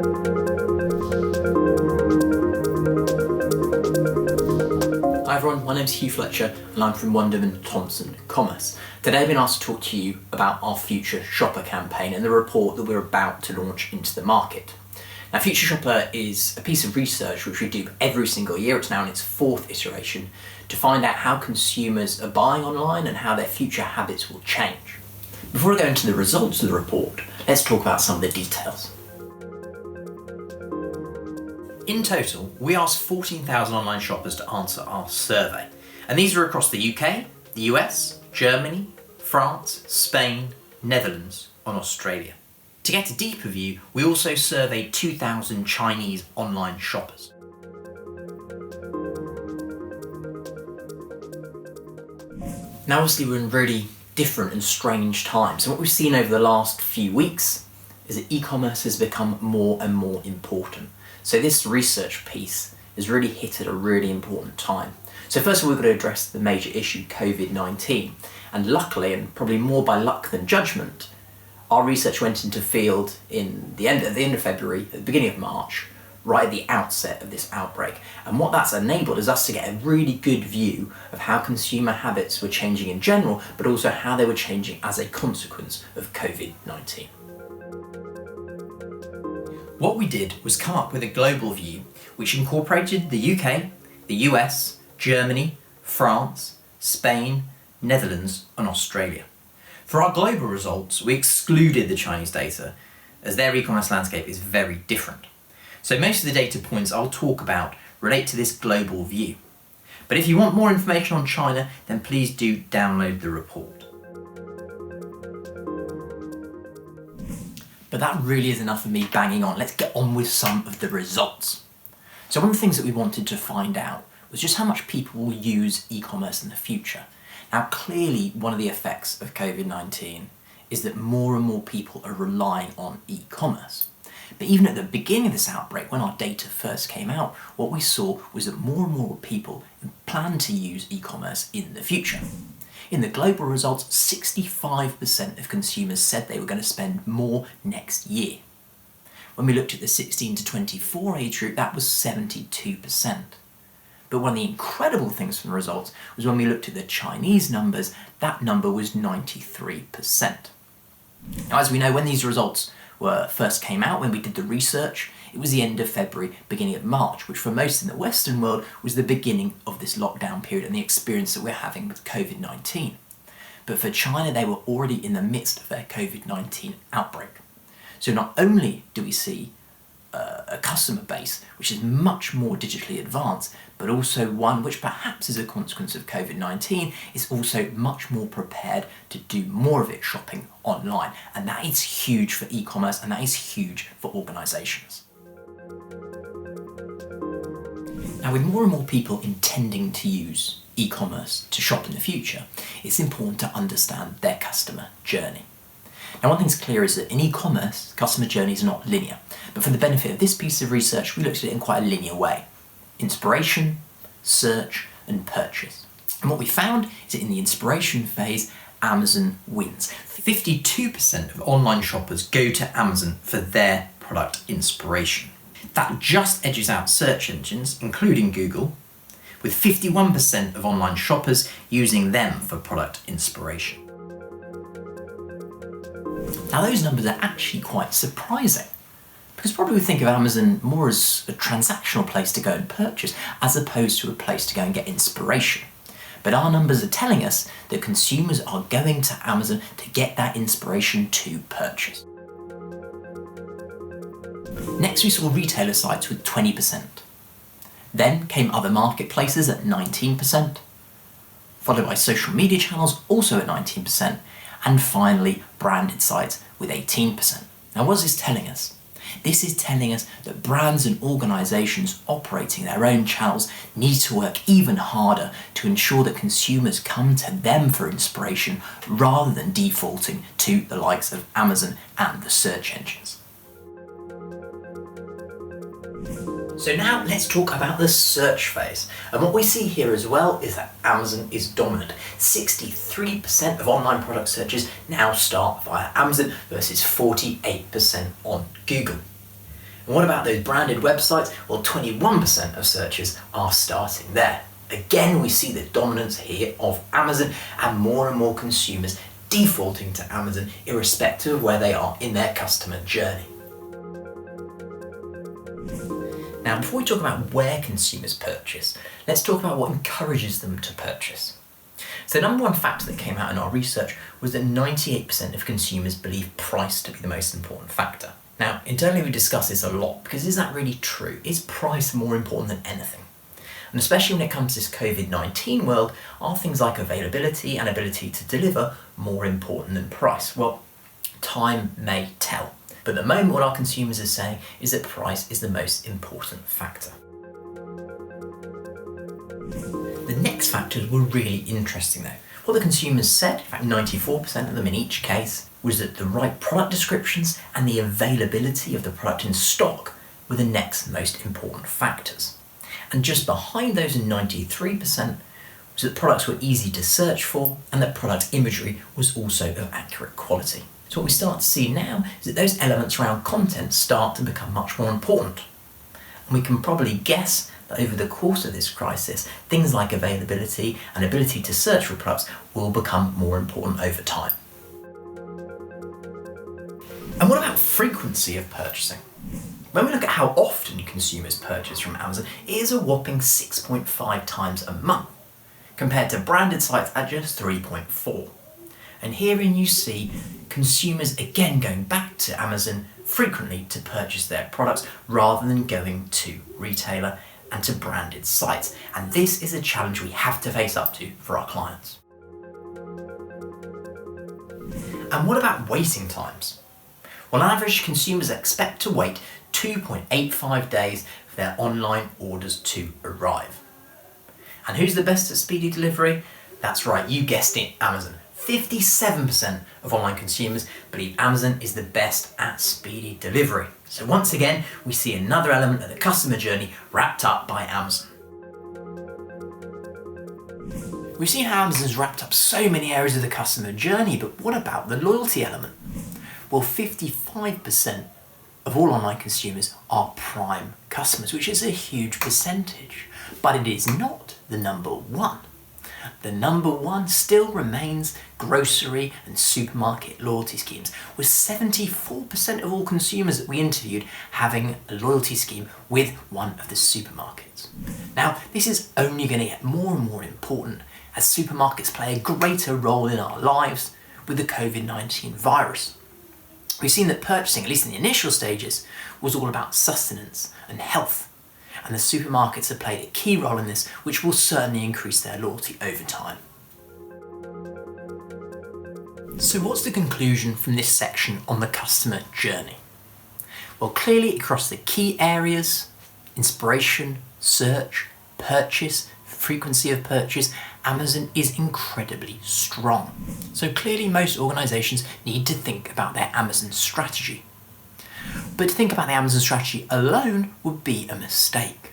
Hi everyone, my name's Hugh Fletcher and I'm from Wunderman Thompson Commerce. Today I've been asked to talk to you about our Future Shopper campaign and the report that we're about to launch into the market. Now, Future Shopper is a piece of research which we do every single year. It's now in its fourth iteration to find out how consumers are buying online and how their future habits will change. Before I go into the results of the report, let's talk about some of the details. In total, we asked 14,000 online shoppers to answer our survey, and these are across the UK, the US, Germany, France, Spain, Netherlands, and Australia. To get a deeper view, we also surveyed 2,000 Chinese online shoppers. Now obviously we're in really different and strange times, and what we've seen over the last few weeks is that e-commerce has become more and more important. So this research piece has really hit at a really important time. So first of all, we've got to address the major issue, COVID-19. And luckily, and probably more by luck than judgment, our research went into field at the end of February, at the beginning of March, right at the outset of this outbreak. And what that's enabled is us to get a really good view of how consumer habits were changing in general, but also how they were changing as a consequence of COVID-19. What we did was come up with a global view which incorporated the UK, the US, Germany, France, Spain, Netherlands, and Australia. For our global results, we excluded the Chinese data as their e-commerce landscape is very different. So most of the data points I'll talk about relate to this global view. But if you want more information on China, then please do download the report. But that really is enough of me banging on. Let's get on with some of the results. So one of the things that we wanted to find out was just how much people will use e-commerce in the future. Now clearly one of the effects of COVID-19 is that more and more people are relying on e-commerce. But even at the beginning of this outbreak, when our data first came out, what we saw was that more and more people plan to use e-commerce in the future. In the global results, 65% of consumers said they were going to spend more next year. When we looked at the 16 to 24 age group, that was 72%. But one of the incredible things from the results was when we looked at the Chinese numbers, that number was 93%. Now, as we know, when these results first came out, when we did the research, it was the end of February, beginning of March, which for most in the Western world was the beginning of this lockdown period and the experience that we're having with COVID-19. But for China, they were already in the midst of their COVID-19 outbreak. So not only do we see a customer base which is much more digitally advanced, but also one which perhaps as a consequence of COVID-19 is also much more prepared to do more of its shopping online. And that is huge for e-commerce and that is huge for organisations. Now, with more and more people intending to use e-commerce to shop in the future, it's important to understand their customer journey. Now, one thing's clear is that in e-commerce, customer journeys are not linear, but for the benefit of this piece of research, we looked at it in quite a linear way. Inspiration, search, and purchase. And what we found is that in the inspiration phase, Amazon wins. 52% of online shoppers go to Amazon for their product inspiration. That just edges out search engines, including Google, with 51% of online shoppers using them for product inspiration. Now those numbers are actually quite surprising, because probably we think of Amazon more as a transactional place to go and purchase, as opposed to a place to go and get inspiration. But our numbers are telling us that consumers are going to Amazon to get that inspiration to purchase. Next we saw retailer sites with 20%. Then came other marketplaces at 19%, followed by social media channels also at 19%, and finally branded sites with 18%. Now what is this telling us? This is telling us that brands and organisations operating their own channels need to work even harder to ensure that consumers come to them for inspiration rather than defaulting to the likes of Amazon and the search engines. So now let's talk about the search phase. And what we see here as well is that Amazon is dominant. 63% of online product searches now start via Amazon versus 48% on Google. And What about those branded websites? Well, 21% of searches are starting there. Again, we see the dominance here of Amazon and more consumers defaulting to Amazon irrespective of where they are in their customer journey. Now, before we talk about where consumers purchase, let's talk about what encourages them to purchase. So the number one factor that came out in our research was that 98% of consumers believe price to be the most important factor. Now, internally we discuss this a lot because is that really true? Is price more important than anything? And especially when it comes to this COVID-19 world, are things like availability and ability to deliver more important than price? Well, time may tell. But at the moment what our consumers are saying is that price is the most important factor. The next factors were really interesting though. What the consumers said, in fact 94% of them in each case, was that the right product descriptions and the availability of the product in stock were the next most important factors. And just behind those in 93% was that products were easy to search for and that product imagery was also of accurate quality. So what we start to see now is that those elements around content start to become much more important. And we can probably guess that over the course of this crisis, things like availability and ability to search for products will become more important over time. And what about frequency of purchasing? When we look at how often consumers purchase from Amazon, it is a whopping 6.5 times a month, compared to branded sites at just 3.4. And herein you see consumers again going back to Amazon frequently to purchase their products rather than going to retailer and to branded sites. And this is a challenge we have to face up to for our clients. And what about waiting times? Well, on average, consumers expect to wait 2.85 days for their online orders to arrive. And who's the best at speedy delivery? That's right, you guessed it, Amazon. 57% of online consumers believe Amazon is the best at speedy delivery. So once again, we see another element of the customer journey wrapped up by Amazon. We've seen how Amazon's wrapped up so many areas of the customer journey, but what about the loyalty element? Well, 55% of all online consumers are Prime customers, which is a huge percentage, but it is not the number one. The number one still remains grocery and supermarket loyalty schemes, with 74% of all consumers that we interviewed having a loyalty scheme with one of the supermarkets. Now, this is only going to get more and more important as supermarkets play a greater role in our lives with the COVID-19 virus. We've seen that purchasing, at least in the initial stages, was all about sustenance and health. And the supermarkets have played a key role in this, which will certainly increase their loyalty over time. So what's the conclusion from this section on the customer journey? Well, clearly across the key areas, inspiration, search, purchase, frequency of purchase, Amazon is incredibly strong. So clearly most organisations need to think about their Amazon strategy. But to think about the Amazon strategy alone would be a mistake.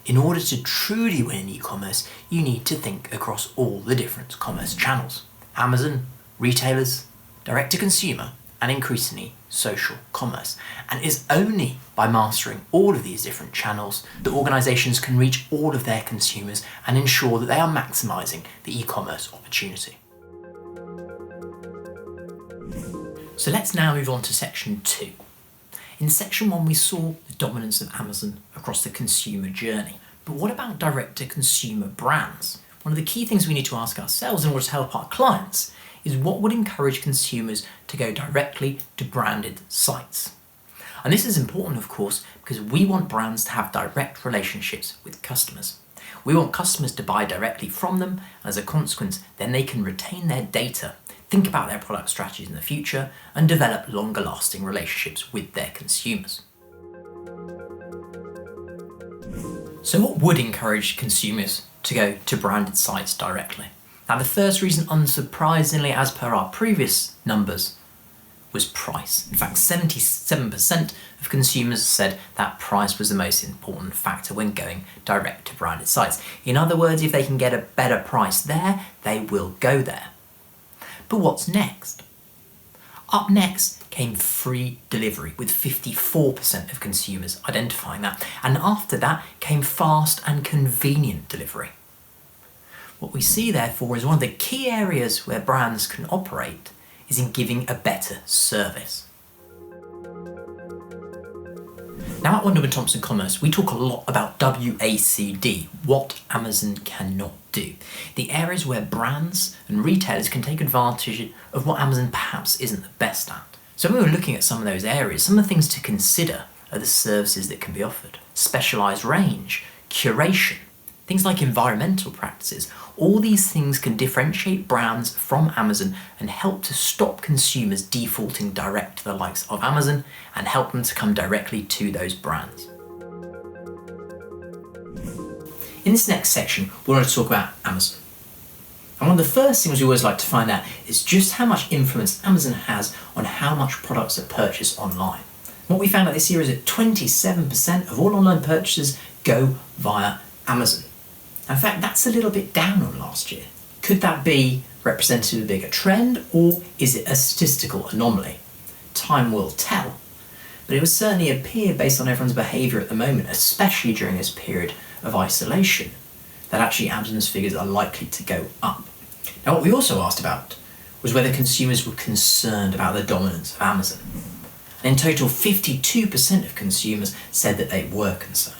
In order to truly win in e-commerce, you need to think across all the different commerce channels. Amazon, retailers, direct-to-consumer, and increasingly social commerce. And it is only by mastering all of these different channels that organisations can reach all of their consumers and ensure that they are maximising the e-commerce opportunity. So let's now move on to section 2. In section 1 we saw the dominance of Amazon across the consumer journey. But what about direct-to-consumer brands? One of the key things we need to ask ourselves in order to help our clients is what would encourage consumers to go directly to branded sites. And this is important, of course, because we want brands to have direct relationships with customers. We want customers to buy directly from them, and as a consequence, then they can retain their data, think about their product strategies in the future, and develop longer lasting relationships with their consumers. So what would encourage consumers to go to branded sites directly? Now, the first reason, unsurprisingly, as per our previous numbers, was price. In fact, 77% of consumers said that price was the most important factor when going direct to branded sites. In other words, if they can get a better price there, they will go there. But what's next? Up next came free delivery, with 54% of consumers identifying that. And after that came fast and convenient delivery. What we see, therefore, is one of the key areas where brands can operate is in giving a better service. Now at Wunderman Thompson Commerce, we talk a lot about WACD, what Amazon cannot do. The areas where brands and retailers can take advantage of what Amazon perhaps isn't the best at. So when we're looking at some of those areas, some of the things to consider are the services that can be offered. Specialised range, curation, things like environmental practices. All these things can differentiate brands from Amazon and help to stop consumers defaulting direct to the likes of Amazon and help them to come directly to those brands. In this next section, we want to talk about Amazon. And one of the first things we always like to find out is just how much influence Amazon has on how much products are purchased online. What we found out this year is that 27% of all online purchases go via Amazon. In fact, that's a little bit down on last year. Could that be representative of a bigger trend, or is it a statistical anomaly? Time will tell. But it would certainly appear, based on everyone's behaviour at the moment, especially during this period of isolation, that actually Amazon's figures are likely to go up. Now, what we also asked about was whether consumers were concerned about the dominance of Amazon. And in total, 52% of consumers said that they were concerned.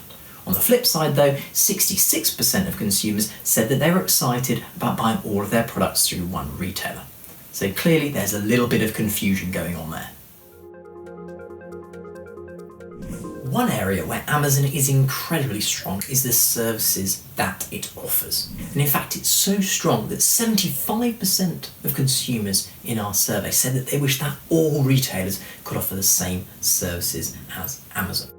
On the flip side though, 66% of consumers said that they were excited about buying all of their products through one retailer. So clearly there's a little bit of confusion going on there. One area where Amazon is incredibly strong is the services that it offers. And in fact, it's so strong that 75% of consumers in our survey said that they wish that all retailers could offer the same services as Amazon.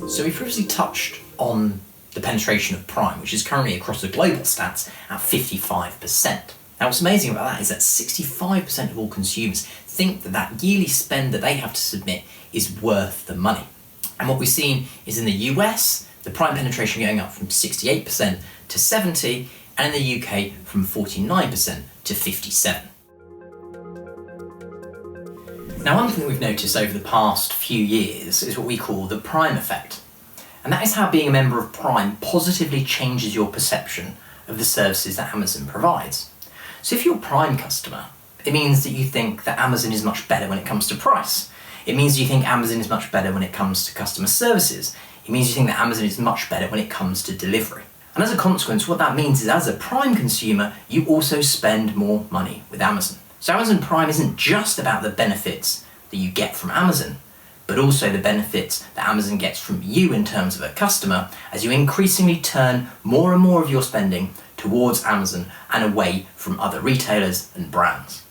So we previously touched on the penetration of Prime, which is currently across the global stats at 55%. Now what's amazing about that is that 65% of all consumers think that that yearly spend that they have to submit is worth the money. And what we've seen is in the US, the Prime penetration going up from 68% to 70%, and in the UK from 49% to 57%. Now, one thing that we've noticed over the past few years is what we call the Prime effect. And that is how being a member of Prime positively changes your perception of the services that Amazon provides. So if you're a Prime customer, it means that you think that Amazon is much better when it comes to price. It means you think Amazon is much better when it comes to customer services. It means you think that Amazon is much better when it comes to delivery. And as a consequence, what that means is as a Prime consumer, you also spend more money with Amazon. So Amazon Prime isn't just about the benefits that you get from Amazon, but also the benefits that Amazon gets from you in terms of a customer as you increasingly turn more and more of your spending towards Amazon and away from other retailers and brands.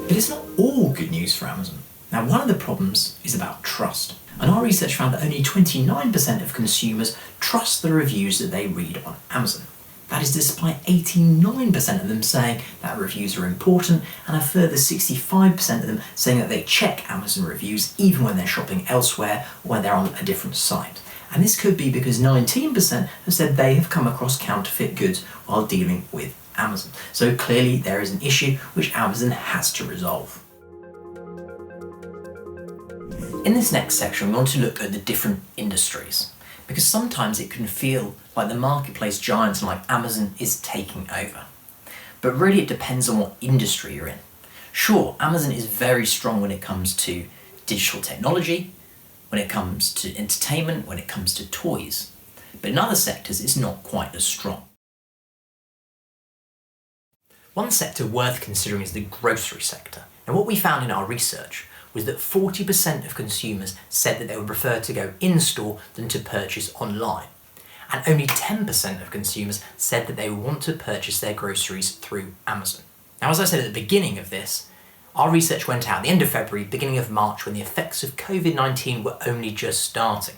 But it's not all good news for Amazon. Now, one of the problems is about trust. And our research found that only 29% of consumers trust the reviews that they read on Amazon. That is despite 89% of them saying that reviews are important, and a further 65% of them saying that they check Amazon reviews even when they're shopping elsewhere or when they're on a different site. And this could be because 19% have said they have come across counterfeit goods while dealing with Amazon. So clearly there is an issue which Amazon has to resolve. In this next section, we want to look at the different industries, because sometimes it can feel like the marketplace giants like Amazon is taking over. But really it depends on what industry you're in. Sure, Amazon is very strong when it comes to digital technology, when it comes to entertainment, when it comes to toys. But in other sectors it's not quite as strong. One sector worth considering is the grocery sector. And what we found in our research was that 40% of consumers said that they would prefer to go in-store than to purchase online. And only 10% of consumers said that they would want to purchase their groceries through Amazon. Now, as I said at the beginning of this, our research went out at the end of February, beginning of March, when the effects of COVID-19 were only just starting.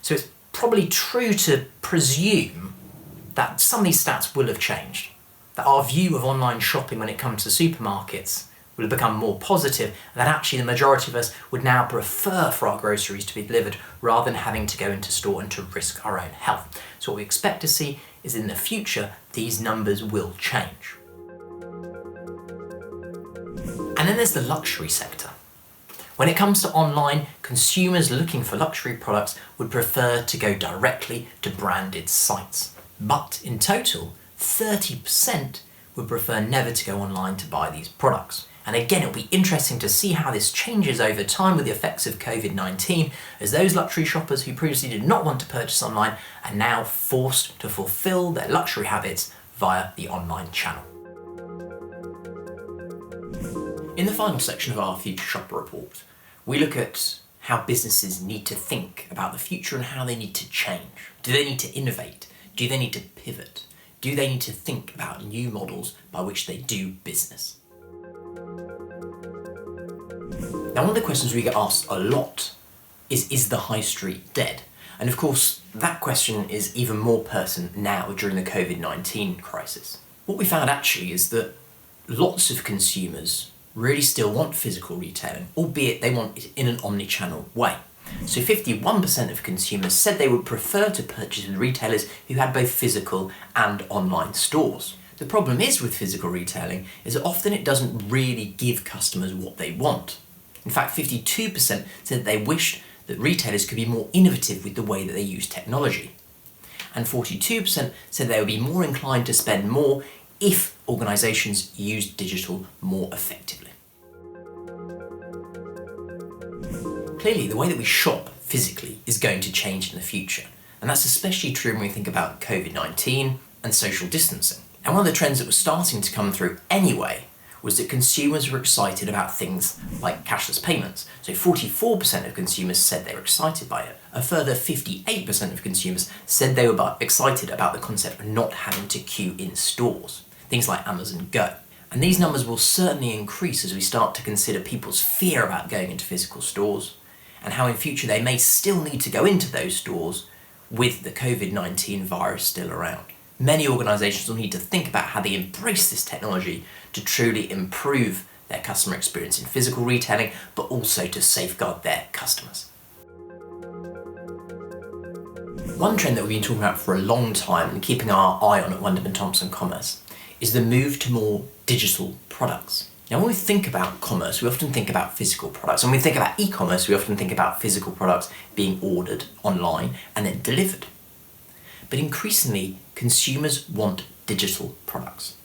So it's probably true to presume that some of these stats will have changed, that our view of online shopping when it comes to supermarkets will have become more positive, and that actually the majority of us would now prefer for our groceries to be delivered rather than having to go into store and to risk our own health. So what we expect to see is in the future, these numbers will change. And then there's the luxury sector. When it comes to online, consumers looking for luxury products would prefer to go directly to branded sites. But in total, 30% would prefer never to go online to buy these products. And again, it'll be interesting to see how this changes over time with the effects of COVID-19, as those luxury shoppers who previously did not want to purchase online are now forced to fulfill their luxury habits via the online channel. In the final section of our Future Shopper report, we look at how businesses need to think about the future and how they need to change. Do they need to innovate? Do they need to pivot? Do they need to think about new models by which they do business? Now, one of the questions we get asked a lot is the high street dead? And of course, that question is even more pertinent now during the COVID-19 crisis. What we found actually is that lots of consumers really still want physical retailing, albeit they want it in an omni-channel way. So 51% of consumers said they would prefer to purchase with retailers who had both physical and online stores. The problem is with physical retailing is that often it doesn't really give customers what they want. In fact, 52% said they wished that retailers could be more innovative with the way that they use technology. And 42% said they would be more inclined to spend more if organisations use digital more effectively. Clearly, the way that we shop physically is going to change in the future, and that's especially true when we think about COVID-19 and social distancing. And one of the trends that was starting to come through anyway was that consumers were excited about things like cashless payments. So 44% of consumers said they were excited by it. A further 58% of consumers said they were excited about the concept of not having to queue in stores, things like Amazon Go. And these numbers will certainly increase as we start to consider people's fear about going into physical stores, and how in future they may still need to go into those stores with the COVID-19 virus still around. Many organisations will need to think about how they embrace this technology to truly improve their customer experience in physical retailing, but also to safeguard their customers. One trend that we've been talking about for a long time and keeping our eye on at Wunderman Thompson Commerce is the move to more digital products. Now, when we think about commerce, we often think about physical products. When we think about e-commerce, we often think about physical products being ordered online and then delivered. But increasingly, consumers want digital products.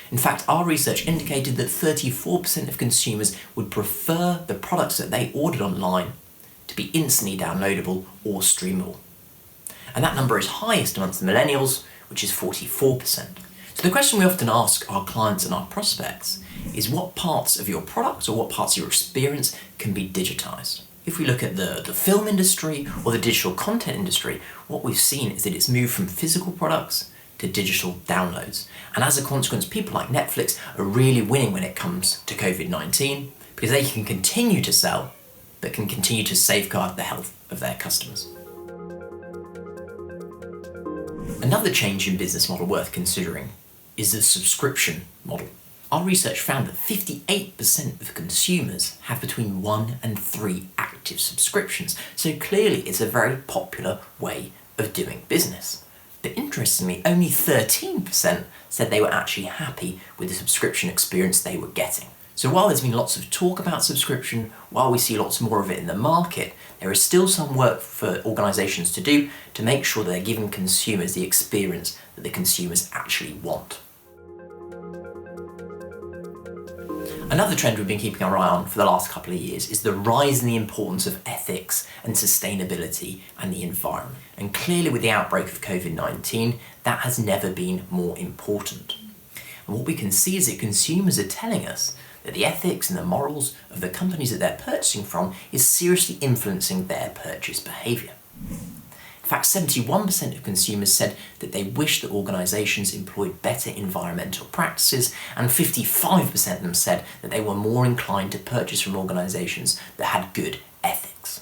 In fact, our research indicated that 34% of consumers would prefer the products that they ordered online to be instantly downloadable or streamable. And that number is highest amongst the millennials, which is 44%. So the question we often ask our clients and our prospects is what parts of your product or what parts of your experience can be digitised? If we look at the film industry or the digital content industry, what we've seen is that it's moved from physical products to digital downloads. And as a consequence, people like Netflix are really winning when it comes to COVID-19 because they can continue to sell, but can continue to safeguard the health of their customers. Another change in business model worth considering is the subscription model. Our research found that 58% of consumers have between 1 and 3 active subscriptions, so clearly it's a very popular way of doing business. But interestingly, only 13% said they were actually happy with the subscription experience they were getting. So while there's been lots of talk about subscription, while we see lots more of it in the market, there is still some work for organisations to do to make sure they're giving consumers the experience that the consumers actually want. Another trend we've been keeping our eye on for the last couple of years is the rise in the importance of ethics and sustainability and the environment. And clearly with the outbreak of COVID-19, that has never been more important. And what we can see is that consumers are telling us that the ethics and the morals of the companies that they're purchasing from is seriously influencing their purchase behaviour. In fact, 71% of consumers said that they wish that organisations employed better environmental practices, and 55% of them said that they were more inclined to purchase from organisations that had good ethics.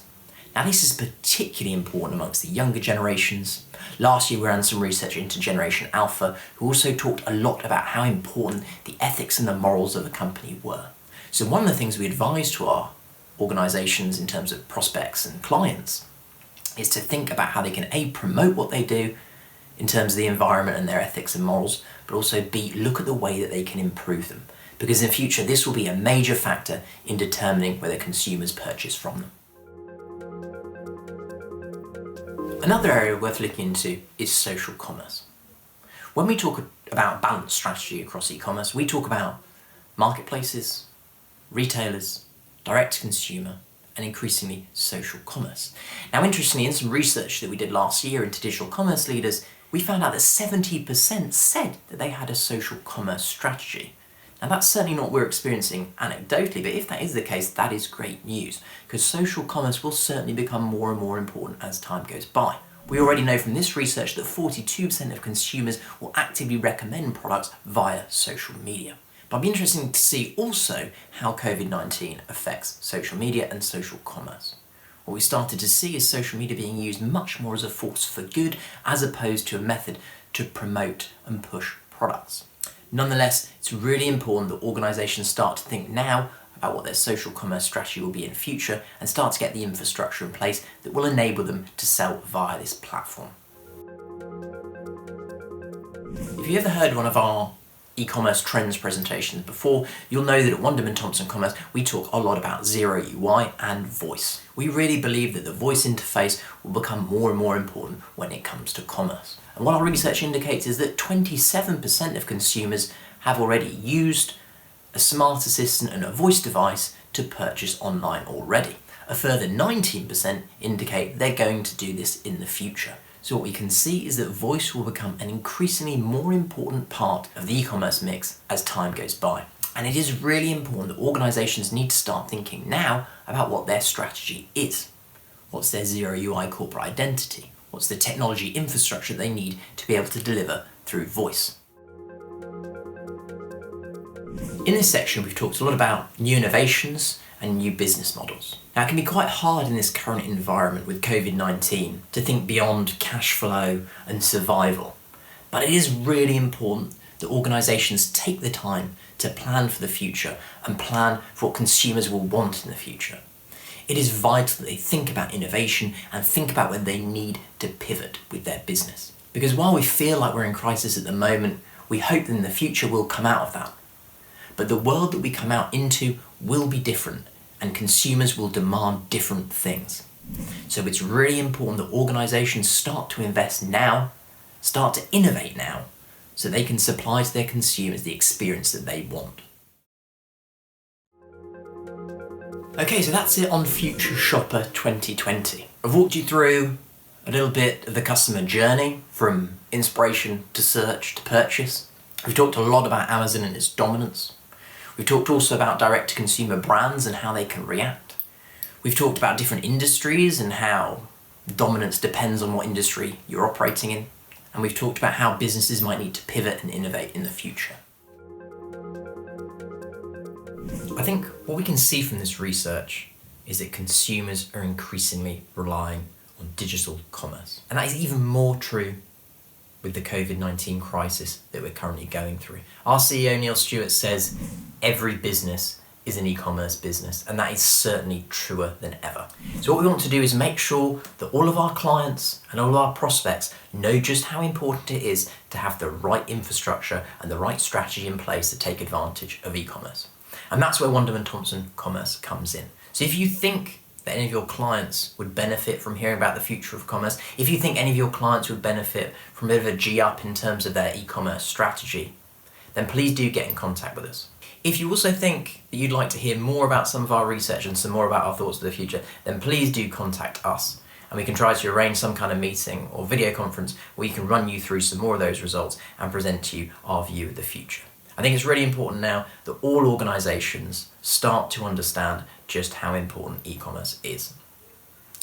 Now, this is particularly important amongst the younger generations. Last year we ran some research into Generation Alpha, who also talked a lot about how important the ethics and the morals of a company were. So one of the things we advise to our organisations in terms of prospects and clients is to think about how they can A, promote what they do in terms of the environment and their ethics and morals, but also B, look at the way that they can improve them. because in the future this will be a major factor in determining whether consumers purchase from them. Another area worth looking into is social commerce. When we talk about balanced strategy across e-commerce, we talk about marketplaces, retailers, direct-to-consumer, and increasingly social commerce. Now, interestingly, in some research that we did last year into digital commerce leaders, we found out that 70% said that they had a social commerce strategy. Now, that's certainly not what we're experiencing anecdotally, but if that is the case, that is great news, because social commerce will certainly become more and more important as time goes by. We already know from this research that 42% of consumers will actively recommend products via social media. But it'll be interesting to see also how COVID-19 affects social media and social commerce. What we started to see is social media being used much more as a force for good as opposed to a method to promote and push products. Nonetheless, it's really important that organisations start to think now about what their social commerce strategy will be in the future and start to get the infrastructure in place that will enable them to sell via this platform. If you ever heard one of our e-commerce trends presentations before, you'll know that at Wunderman Thompson Commerce we talk a lot about zero UI and voice. We really believe that the voice interface will become more and more important when it comes to commerce. And what our research indicates is that 27% of consumers have already used a smart assistant and a voice device to purchase online already. A further 19% indicate they're going to do this in the future. So what we can see is that voice will become an increasingly more important part of the e-commerce mix as time goes by. And it is really important that organisations need to start thinking now about what their strategy is. What's their zero UI corporate identity? What's the technology infrastructure they need to be able to deliver through voice? In this section, we've talked a lot about new innovations and new business models. Now, it can be quite hard in this current environment with COVID-19 to think beyond cash flow and survival. But it is really important that organisations take the time to plan for the future and plan for what consumers will want in the future. It is vital that they think about innovation and think about when they need to pivot with their business. Because while we feel like we're in crisis at the moment, we hope that in the future we'll come out of that. But the world that we come out into will be different, and consumers will demand different things. So it's really important that organisations start to invest now, start to innovate now, so they can supply to their consumers the experience that they want. Okay, so that's it on Future Shopper 2020. I've walked you through a little bit of the customer journey from inspiration to search to purchase. We've talked a lot about Amazon and its dominance. We've talked also about direct-to-consumer brands and how they can react. We've talked about different industries and how dominance depends on what industry you're operating in. And we've talked about how businesses might need to pivot and innovate in the future. I think what we can see from this research is that consumers are increasingly relying on digital commerce. And that is even more true with the COVID-19 crisis that we're currently going through. Our CEO Neil Stewart says every business is an e-commerce business, and that is certainly truer than ever. So what we want to do is make sure that all of our clients and all of our prospects know just how important it is to have the right infrastructure and the right strategy in place to take advantage of e-commerce. And that's where Wunderman Thompson Commerce comes in. So if you think that any of your clients would benefit from hearing about the future of commerce, if you think any of your clients would benefit from a bit of a G-up in terms of their e-commerce strategy, then please do get in contact with us. If you also think that you'd like to hear more about some of our research and some more about our thoughts for the future, then please do contact us. And we can try to arrange some kind of meeting or video conference where we can run you through some more of those results and present to you our view of the future. I think it's really important now that all organisations start to understand just how important e-commerce is.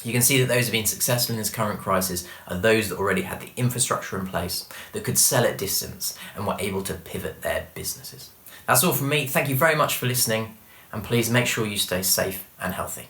You can see that those who have been successful in this current crisis are those that already had the infrastructure in place, that could sell at distance and were able to pivot their businesses. That's all from me. Thank you very much for listening, and please make sure you stay safe and healthy.